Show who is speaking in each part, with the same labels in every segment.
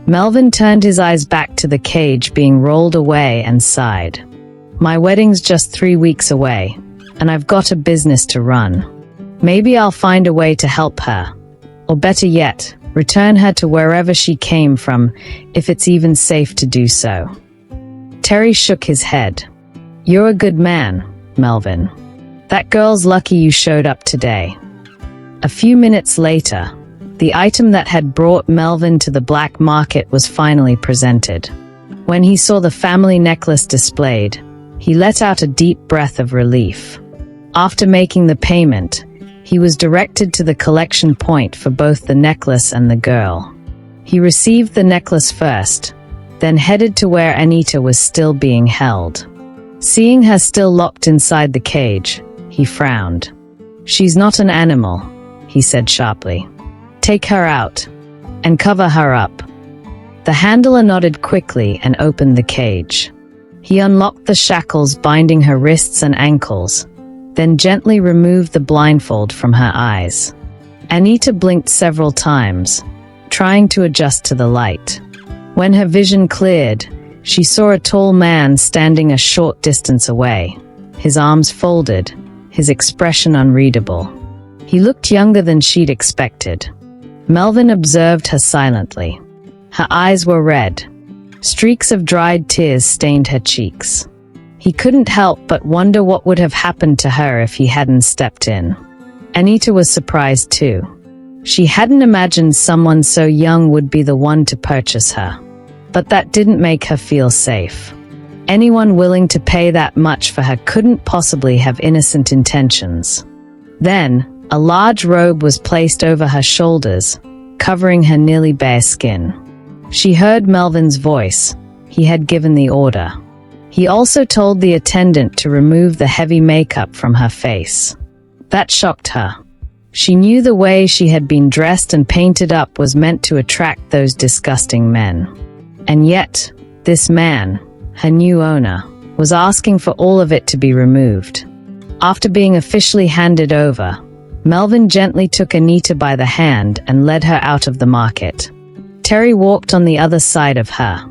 Speaker 1: Melvin turned his eyes back to the cage being rolled away and sighed. My wedding's just 3 weeks away, and I've got a business to run. Maybe I'll find a way to help her. Or better yet, return her to wherever she came from, if it's even safe to do so. Terry shook his head. You're a good man, Melvin. That girl's lucky you showed up today. A few minutes later, the item that had brought Melvin to the black market was finally presented. When he saw the family necklace displayed, he let out a deep breath of relief. After making the payment, he was directed to the collection point for both the necklace and the girl. He received the necklace first, then headed to where Anita was still being held. Seeing her still locked inside the cage, he frowned. She's not an animal, he said sharply. Take her out, and cover her up. The handler nodded quickly and opened the cage. He unlocked the shackles binding her wrists and ankles, then gently removed the blindfold from her eyes. Anita blinked several times, trying to adjust to the light. When her vision cleared, she saw a tall man standing a short distance away, his arms folded, his expression unreadable. He looked younger than she'd expected. Melvin observed her silently. Her eyes were red. Streaks of dried tears stained her cheeks. He couldn't help but wonder what would have happened to her if he hadn't stepped in. Anita was surprised too. She hadn't imagined someone so young would be the one to purchase her. But that didn't make her feel safe. Anyone willing to pay that much for her couldn't possibly have innocent intentions. Then, a large robe was placed over her shoulders, covering her nearly bare skin. She heard Melvin's voice. He had given the order. He also told the attendant to remove the heavy makeup from her face. That shocked her. She knew the way she had been dressed and painted up was meant to attract those disgusting men. And yet, this man, her new owner, was asking for all of it to be removed. After being officially handed over, Melvin gently took Anita by the hand and led her out of the market. Terry walked on the other side of her.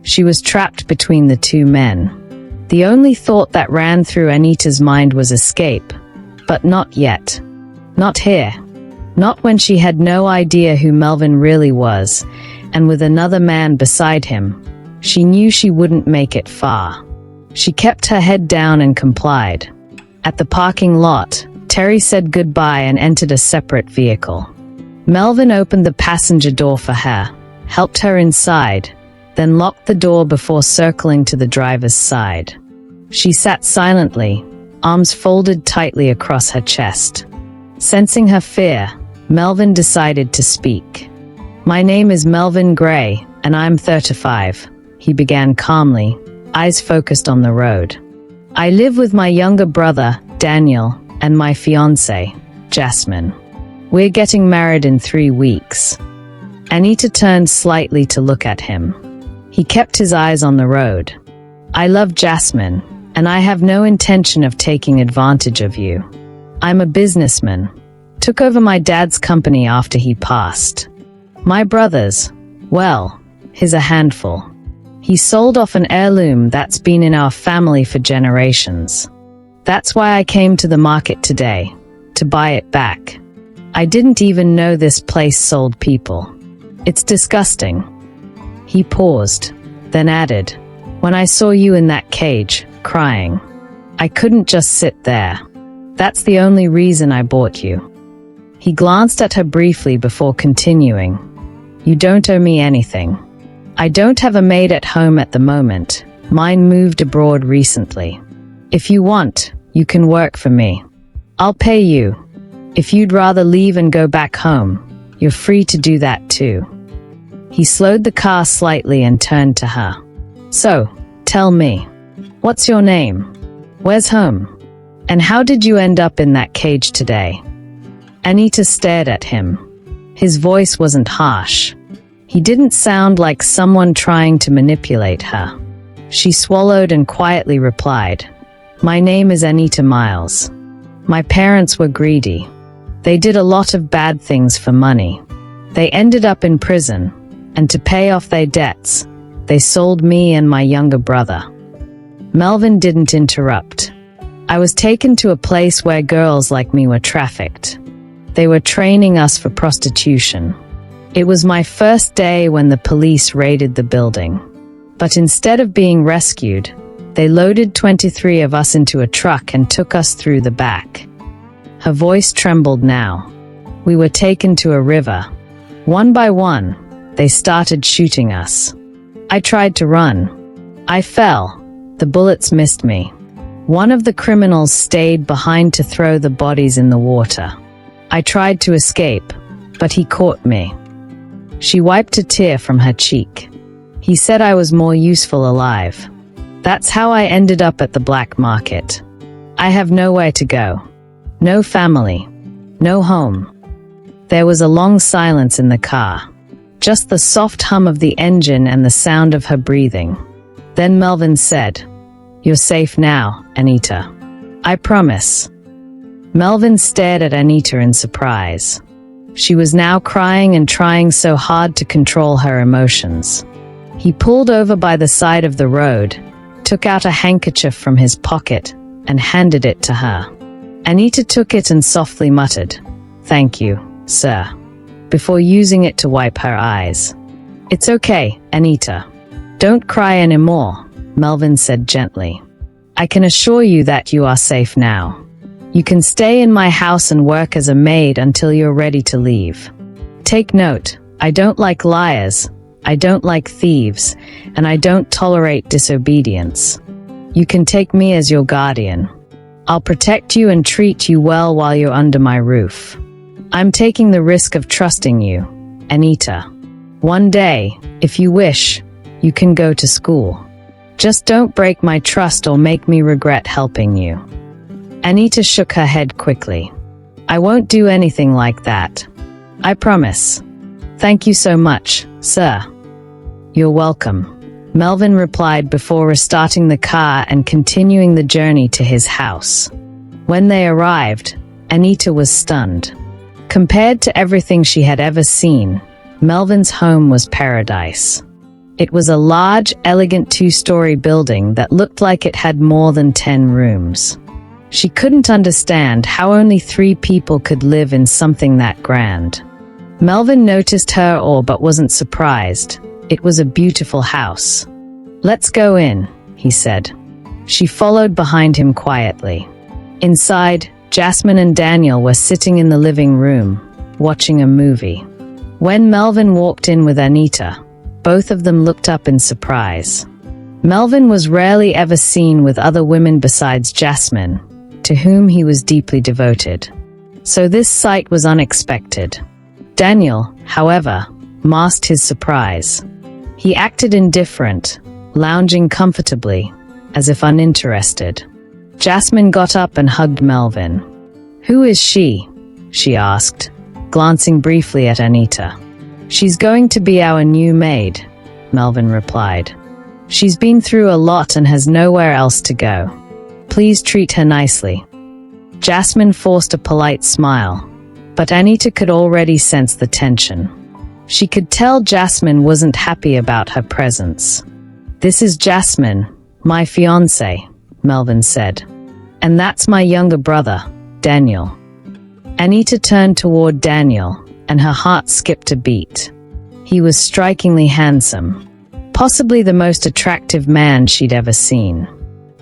Speaker 1: She was trapped between the two men. The only thought that ran through Anita's mind was escape, but not yet. Not here. Not when she had no idea who Melvin really was, and with another man beside him, she knew she wouldn't make it far. She kept her head down and complied. At the parking lot, Terry said goodbye and entered a separate vehicle. Melvin opened the passenger door for her, helped her inside, then locked the door before circling to the driver's side. She sat silently, arms folded tightly across her chest. Sensing her fear, Melvin decided to speak. My name is Melvin Grey, and I'm 35, he began calmly, eyes focused on the road. I live with my younger brother, Daniel, and my fiancée, Jasmine. We're getting married in 3 weeks. Anita turned slightly to look at him. He kept his eyes on the road. I love Jasmine, and I have no intention of taking advantage of you. I'm a businessman. Took over my dad's company after he passed. My brother's, well, he's a handful. He sold off an heirloom that's been in our family for generations. That's why I came to the market today, to buy it back. I didn't even know this place sold people. It's disgusting. He paused, then added, when I saw you in that cage, crying, I couldn't just sit there. That's the only reason I bought you. He glanced at her briefly before continuing. You don't owe me anything. I don't have a maid at home at the moment. Mine moved abroad recently. If you want, you can work for me. I'll pay you. If you'd rather leave and go back home, you're free to do that too. He slowed the car slightly and turned to her. So, tell me, what's your name? Where's home? And how did you end up in that cage today? Anita stared at him. His voice wasn't harsh. He didn't sound like someone trying to manipulate her. She swallowed and quietly replied, My name is Anita Miles. My parents were greedy. They did a lot of bad things for money. They ended up in prison, And to pay off their debts, they sold me and my younger brother. Melvin didn't interrupt. I was taken to a place where girls like me were trafficked. They were training us for prostitution. It was my first day when the police raided the building. But instead of being rescued, they loaded 23 of us into a truck and took us through the back. Her voice trembled now. We were taken to a river. One by one, they started shooting us. I tried to run. I fell. The bullets missed me. One of the criminals stayed behind to throw the bodies in the water. I tried to escape, but he caught me. She wiped a tear from her cheek. He said I was more useful alive. That's how I ended up at the black market. I have nowhere to go. No family. No home. There was a long silence in the car. Just the soft hum of the engine and the sound of her breathing. Then Melvin said, "You're safe now, Anita. I promise." Melvin stared at Anita in surprise. She was now crying and trying so hard to control her emotions. He pulled over by the side of the road, took out a handkerchief from his pocket, and handed it to her. Anita took it and softly muttered, "Thank you, sir," before using it to wipe her eyes. "It's okay, Anita. Don't cry anymore," Melvin said gently. "I can assure you that you are safe now. You can stay in my house and work as a maid until you're ready to leave. Take note, I don't like liars, I don't like thieves, and I don't tolerate disobedience. You can take me as your guardian. I'll protect you and treat you well while you're under my roof. I'm taking the risk of trusting you, Anita. One day, if you wish, you can go to school. Just don't break my trust or make me regret helping you." Anita shook her head quickly. "I won't do anything like that. I promise. Thank you so much, sir." "You're welcome," Melvin replied before restarting the car and continuing the journey to his house. When they arrived, Anita was stunned. Compared to everything she had ever seen, Melvin's home was paradise. It was a large, elegant two-story building that looked like it had more than 10 rooms. She couldn't understand how only 3 people could live in something that grand. Melvin noticed her awe but wasn't surprised. It was a beautiful house. "Let's go in," he said. She followed behind him quietly. Inside, Jasmine and Daniel were sitting in the living room, watching a movie. When Melvin walked in with Anita, both of them looked up in surprise. Melvin was rarely ever seen with other women besides Jasmine, to whom he was deeply devoted. So this sight was unexpected. Daniel, however, masked his surprise. He acted indifferent, lounging comfortably, as if uninterested. Jasmine got up and hugged Melvin. "Who is she?" she asked, glancing briefly at Anita. "She's going to be our new maid," Melvin replied. "She's been through a lot and has nowhere else to go. Please treat her nicely." Jasmine forced a polite smile, but Anita could already sense the tension. She could tell Jasmine wasn't happy about her presence. "This is Jasmine, my fiancé," Melvin said. "And that's my younger brother, Daniel." Anita turned toward Daniel, and her heart skipped a beat. He was strikingly handsome, possibly the most attractive man she'd ever seen.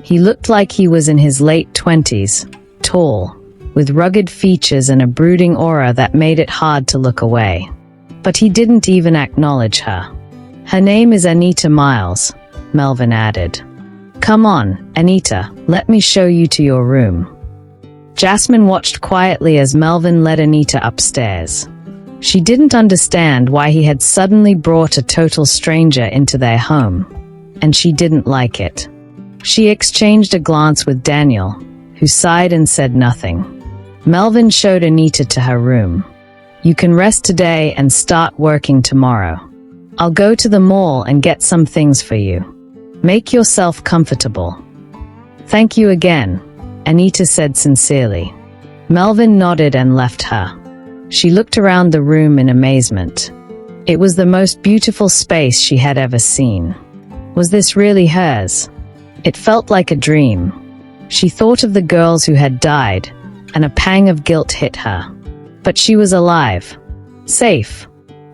Speaker 1: He looked like he was in his late 20s, tall, with rugged features and a brooding aura that made it hard to look away. But he didn't even acknowledge her. "Her name is Anita Miles," Melvin added. "Come on, Anita, let me show you to your room." Jasmine watched quietly as Melvin led Anita upstairs. She didn't understand why he had suddenly brought a total stranger into their home, and she didn't like it. She exchanged a glance with Daniel, who sighed and said nothing. Melvin showed Anita to her room. "You can rest today and start working tomorrow. I'll go to the mall and get some things for you. Make yourself comfortable." "Thank you again," Anita said sincerely. Melvin nodded and left her. She looked around the room in amazement. It was the most beautiful space she had ever seen. Was this really hers? It felt like a dream. She thought of the girls who had died, and a pang of guilt hit her. But she was alive. Safe.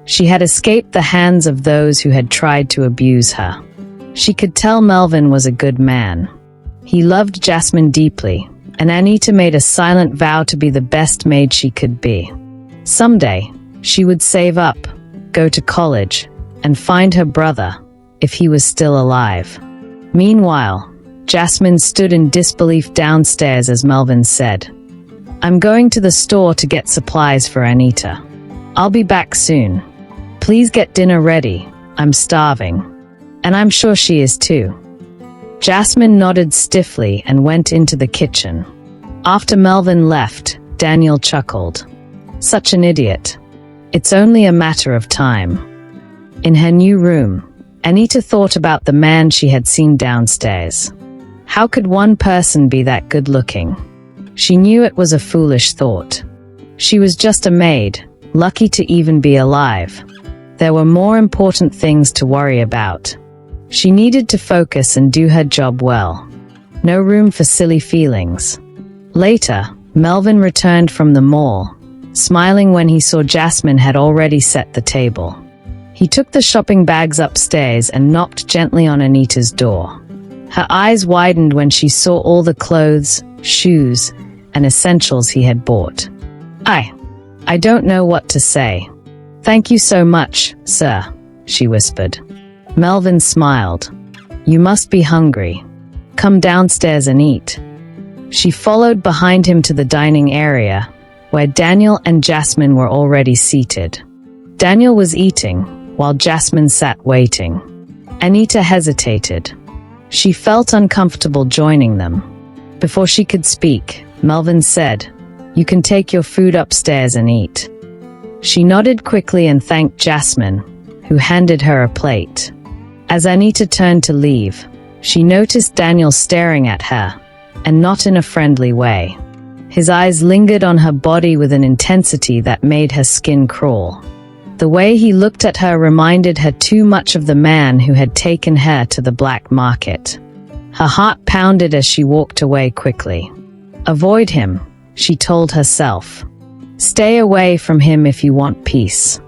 Speaker 1: She had escaped the hands of those who had tried to abuse her. She could tell Melvin was a good man. He loved Jasmine deeply, and Anita made a silent vow to be the best maid she could be. Someday, she would save up, go to college, and find her brother, if he was still alive. Meanwhile, Jasmine stood in disbelief downstairs as Melvin said, "I'm going to the store to get supplies for Anita. I'll be back soon. Please get dinner ready. I'm starving." And I'm sure she is too. Jasmine nodded stiffly and went into the kitchen. After Melvin left, Daniel chuckled. Such an idiot. It's only a matter of time. In her new room, Anita thought about the man she had seen downstairs. How could one person be that good-looking? She knew it was a foolish thought. She was just a maid, lucky to even be alive. There were more important things to worry about. She needed to focus and do her job well. No room for silly feelings. Later, Melvin returned from the mall, smiling when he saw Jasmine had already set the table. He took the shopping bags upstairs and knocked gently on Anita's door. Her eyes widened when she saw all the clothes, shoes, and essentials he had bought. I don't know what to say. "Thank you so much, sir," she whispered. Melvin smiled. "You must be hungry. Come downstairs and eat." She followed behind him to the dining area, where Daniel and Jasmine were already seated. Daniel was eating, while Jasmine sat waiting. Anita hesitated. She felt uncomfortable joining them. Before she could speak, Melvin said, "You can take your food upstairs and eat." She nodded quickly and thanked Jasmine, who handed her a plate. As Anita turned to leave, she noticed Daniel staring at her, and not in a friendly way. His eyes lingered on her body with an intensity that made her skin crawl. The way he looked at her reminded her too much of the man who had taken her to the black market. Her heart pounded as she walked away quickly. Avoid him, she told herself. Stay away from him if you want peace.